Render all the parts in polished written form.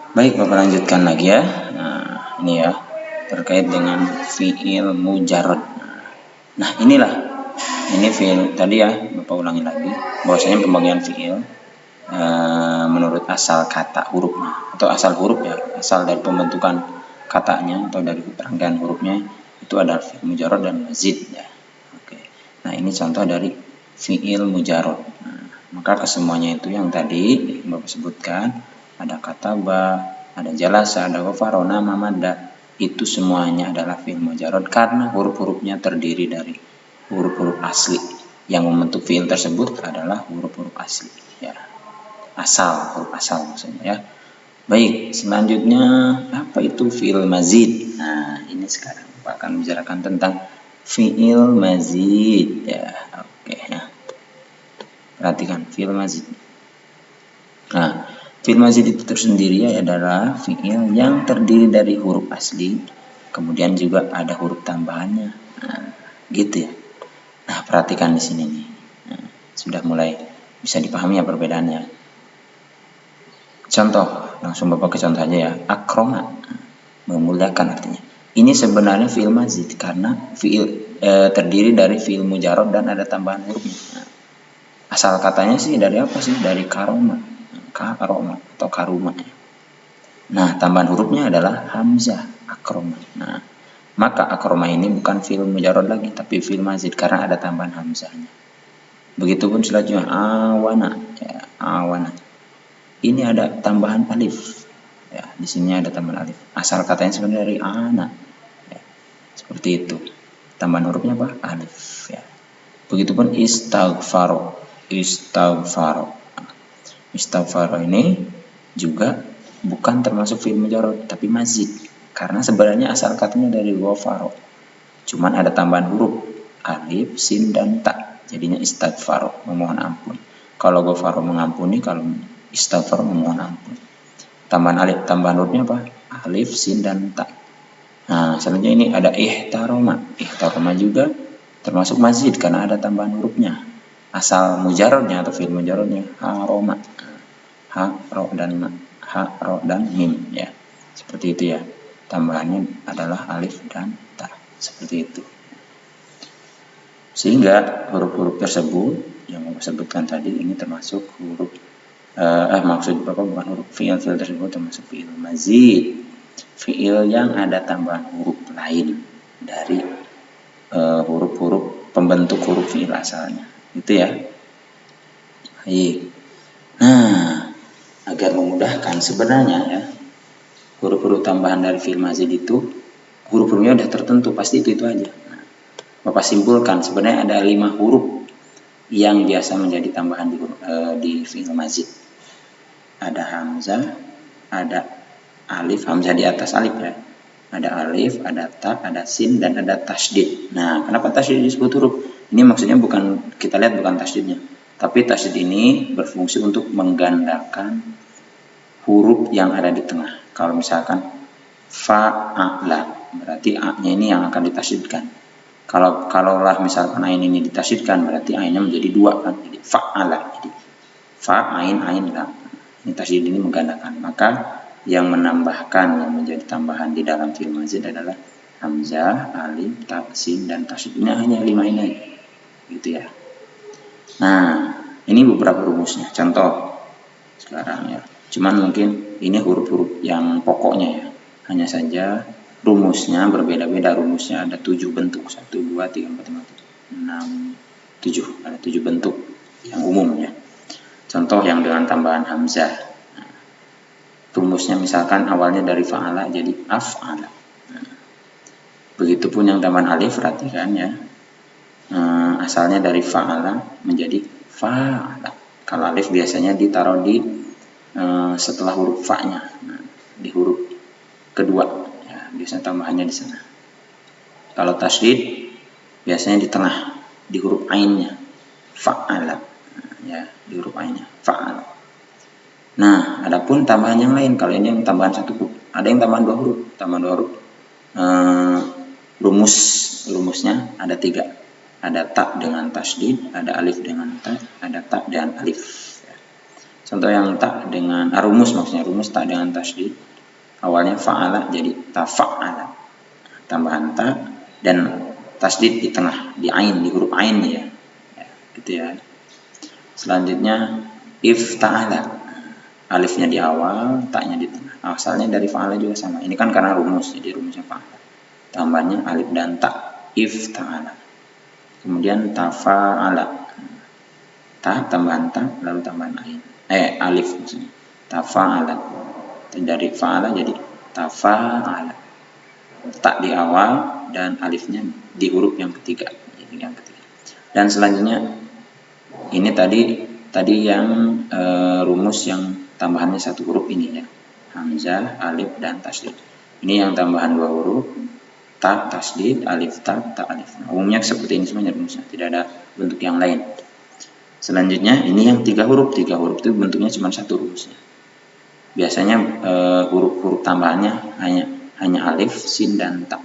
Baik, Bapak lanjutkan lagi ya. Nah, ini ya terkait dengan fiil mujarrad. Nah, inilah ini fiil tadi ya, Bapak ulangi lagi bahwasanya pembagian fiil menurut asal kata hurufnya atau asal huruf ya, asal dari pembentukan katanya atau dari rangkaian hurufnya itu adalah fiil mujarrad dan mazid ya. Oke. Nah, ini contoh dari fiil mujarrad. Nah, maka kesemuanya itu yang tadi Bapak sebutkan, ada kataba, ada jalasa, ada ghafara, nama, madda, itu semuanya adalah fiil mujarrad karena huruf-hurufnya terdiri dari huruf-huruf asli. Yang membentuk fiil tersebut adalah huruf-huruf asli ya. Asal, huruf asal maksudnya ya. Baik, selanjutnya apa itu fiil mazid? Nah, ini sekarang Pak akan bicarakan tentang fiil mazid ya. Oke ya. Perhatikan fiil mazid. Nah, fiil mazid itu tersendiri adalah fiil yang terdiri dari huruf asli, kemudian juga ada huruf tambahannya. Nah, gitu ya. Nah, perhatikan di sini nih. Nah, sudah mulai bisa dipahami ya perbedaannya. Contoh, langsung Bapak ke contoh aja ya. Akroma, memuliakan artinya. Ini sebenarnya fiil mazid karena fiil terdiri dari fiil mujarrad dan ada tambahan hurufnya. Nah, asal katanya sih dari apa sih? Dari karoma, karoma atau karuma. Nah, tambahan hurufnya adalah hamzah, akroma. Nah, maka akroma ini bukan fiil mujarrad lagi, tapi fiil mazid karena ada tambahan hamzahnya. Begitupun selanjutnya awana, ya, awana. Ini ada tambahan alif. Ya, di sini ada tambahan alif. Asal katanya sebenarnya dari ana. Ya, seperti itu. Tambahan hurufnya apa? Alif. Ya. Begitupun istaghfaro. Istaghfaro. Istaghfaro ini juga bukan termasuk fiil mujarrad, tapi mazid. Karena sebenarnya asal katanya dari ghafaro. Cuman ada tambahan huruf alif, sin, dan ta. Jadinya istaghfaro, memohon ampun. Kalau ghafaro mengampuni, kalau istighfar memohon ampun. Tambahan alif, tambahan hurufnya apa? Alif, sin, dan ta. Nah, selanjutnya ini ada ihtaroma. Ihtaroma juga termasuk mazid karena ada tambahan hurufnya. Asal mujarradnya atau fiil mujarradnya haroma. Ha, ro, dan ma. Ha, ro, dan mim ya. Seperti itu ya. Tambahannya adalah alif dan ta. Seperti itu. Sehingga huruf-huruf tersebut yang saya sebutkan tadi ini termasuk huruf maksud Bapak bukan huruf fiil tersebut termasuk fiil mazid, fiil yang ada tambahan huruf lain dari huruf-huruf pembentuk huruf fiil asalnya, itu ya. Baik. Nah, agar memudahkan sebenarnya ya, huruf-huruf tambahan dari fiil mazid itu huruf-hurufnya udah tertentu, pasti itu aja. Nah, Bapak simpulkan sebenarnya ada 5 huruf yang biasa menjadi tambahan di fiil mazid. Ada hamzah, ada alif, hamzah di atas alif ya. Ada alif, ada ta, ada sin, dan ada tasydid. Nah, kenapa tasydid disebut huruf? Ini maksudnya bukan, kita lihat bukan tasydidnya. Tapi tasydid ini berfungsi untuk menggandakan huruf yang ada di tengah. Kalau misalkan fa'ala, berarti a-nya ini yang akan ditasydidkan. Kalaulah misalkan ain ini ditasydidkan, berarti ainnya menjadi 2 kan. Jadi fa'ala. Jadi fa, ain, la. Ini tasydid ini menggandakan. Maka yang menambahkan, yang menjadi tambahan di dalam fiil mazid adalah hamzah, alif, ta, sin, dan tasydid. Ini hanya 5 ini aja. Gitu ya. Nah, ini beberapa rumusnya. Contoh sekarang ya. Cuman mungkin ini huruf-huruf yang pokoknya ya. Hanya saja rumusnya berbeda-beda. Rumusnya ada 7 bentuk. 1, 2, 3, 4, 5, 6, 7. Ada 7 bentuk yang umum ya. Contoh yang dengan tambahan hamzah. Nah, rumusnya misalkan awalnya dari fa'ala jadi af'ala. Nah, begitupun yang tambahan alif, perhatikan ya. Asalnya dari fa'ala menjadi fa'ala. Kalau alif biasanya ditaruh di setelah huruf fa-nya. Nah, di huruf kedua ya, biasanya tambahannya di sana. Kalau tasydid biasanya di tengah, di huruf ainnya, fa'ala. Ya, di huruf ainnya fa'al. Nah, adapun tambahan yang lain, kalau ini yang tambahan 1 huruf, ada yang tambahan 2 huruf. Tambahan 2 huruf rumusnya ada 3. Ada ta dengan tasydid, ada alif dengan ta, ada ta dengan alif ya. Contoh yang tak dengan rumus, maksudnya rumus tak dengan tasydid. Awalnya fa'ala jadi tafa'ala. Tambahan ta dan tasydid di tengah, di ain, di huruf ain ya. Gitu ya. Selanjutnya ifta'ala. Alifnya di awal, taknya di tengah. Asalnya dari fa'ala juga sama. Ini kan karena rumus, jadi rumusnya fa'ala. Tambahnya alif dan ta, ifta'ala. Kemudian tafa'ala. Ta tambahan ta, lalu tambahan ain. Alif maksudnya. Tafa'ala. Dari fa'ala jadi tafa'ala. Tak di awal dan alifnya di huruf yang ketiga. Jadi yang ketiga. Dan selanjutnya ini tadi yang rumus yang tambahannya satu huruf ini ya. Hamzah, alif dan tasydid. Ini yang tambahan dua huruf. Ta tasydid, alif ta, ta alif. Nah, umumnya seperti ini semuanya rumusnya, tidak ada bentuk yang lain. Selanjutnya ini yang tiga huruf itu bentuknya cuma satu rumusnya. Biasanya huruf-huruf tambahannya hanya alif, sin dan ta.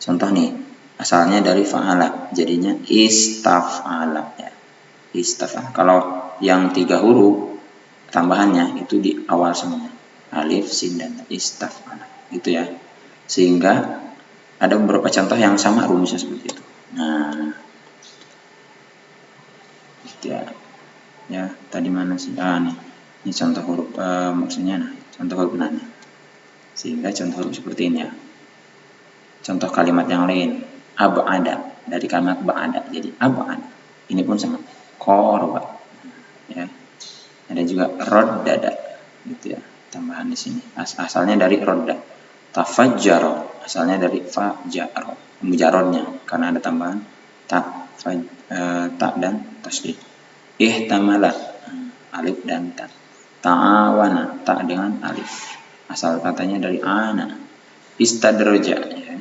Contoh nih, asalnya dari fa'ala, jadinya istaf'ala ya. Istaf'ala. Kalau yang tiga huruf tambahannya itu di awal semuanya, alif, sin dan ta. Istaf'ala. Gitu ya. Sehingga ada beberapa contoh yang sama rumusnya seperti itu. Nah, gitu ya. Ya, tadi mana sih? Nih. Ini contoh huruf maksudnya contoh huruf nanya. Sehingga contoh huruf seperti ini ya. Contoh kalimat yang lain, ab'ada, dari kalimat ba'ada jadi ab'ada. Ini pun sama, qoroba. Ya. Ada juga roddada, gitu ya. Tambahan di sini. Asalnya dari rodda. Tafajjaro, asalnya dari fajjaro, mujarodnya karena ada tambahan ta, dan tasydid. Ihtamala, alif dan ta. Ta'awana, ta dengan alif. Asal katanya dari ana. Istadroja, ya.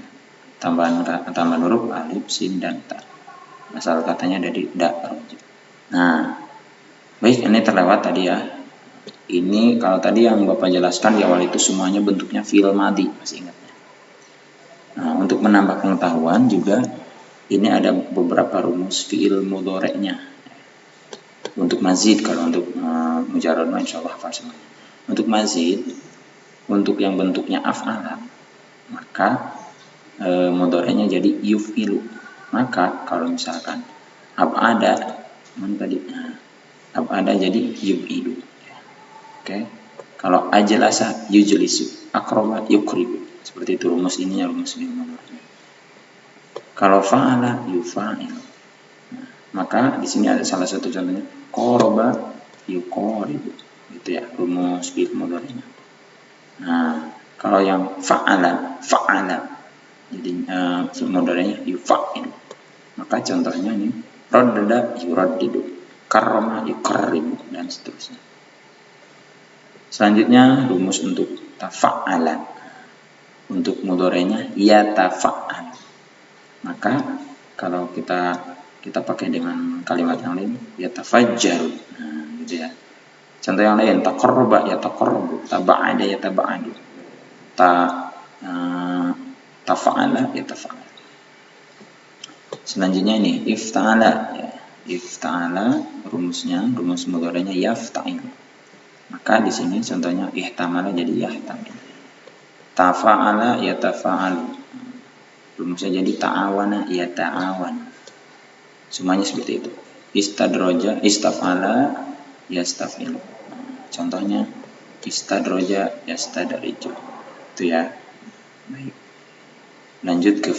Tambahan huruf alif, sin dan ta. Asal katanya dari da'roja. Nah, baik, ini terlewat tadi ya. Ini kalau tadi yang Bapak jelaskan di awal itu semuanya bentuknya fi'il madhi, masih ingatnya. Nah, untuk menambah pengetahuan juga ini ada beberapa rumus fi'il mudhari'nya. Untuk mazid, kalau untuk mujarrad insyaallah hafal semuanya. Untuk mazid, untuk yang bentuknya af'ala, maka mudhari'nya jadi yuf'ilu. Maka kalau misalkan ab'ada, ab'ada jadi yuf'ilu. Oke. Kalau ajlasa yujlisu, aqraba yuqribu. Seperti itu rumus ini ya, rumus fi'il mudhari'. Kalau fa'ala yufa'ilu. Nah, maka di sini ada salah satu contohnya qoroba yuqoribu. Gitu ya, rumus fi'il mudhari'. Nah, kalau yang fa'ala jadi fi'il mudhari'nya yufa'ilu. Maka contohnya ini raddada yuraddidu, karrama yuqarribu dan seterusnya. Selanjutnya rumus untuk tafa'ala. Untuk mudhari'nya yatafa'al. Maka kalau kita pakai dengan kalimat yang lain yatafajjaru. Nah, gitu ya. Contoh yang lain taqarraba yataqarrabu, taba'ada yataba'adu. Tafa'ala yatafa'al. Selanjutnya ini ifta'ala ya. Ifta'ala rumus mudhari'nya yafta'ilu. Maka di sini contohnya ihtamala jadi yahtamil. Tafa'ala yatafa'alu. Rumusnya jadi ta'awana yata'awan. Semuanya seperti itu. Istadroja istaf'ala yastaf'ilu. Contohnya istadroja yastadriju. Itu ya. Baik. Lanjut ke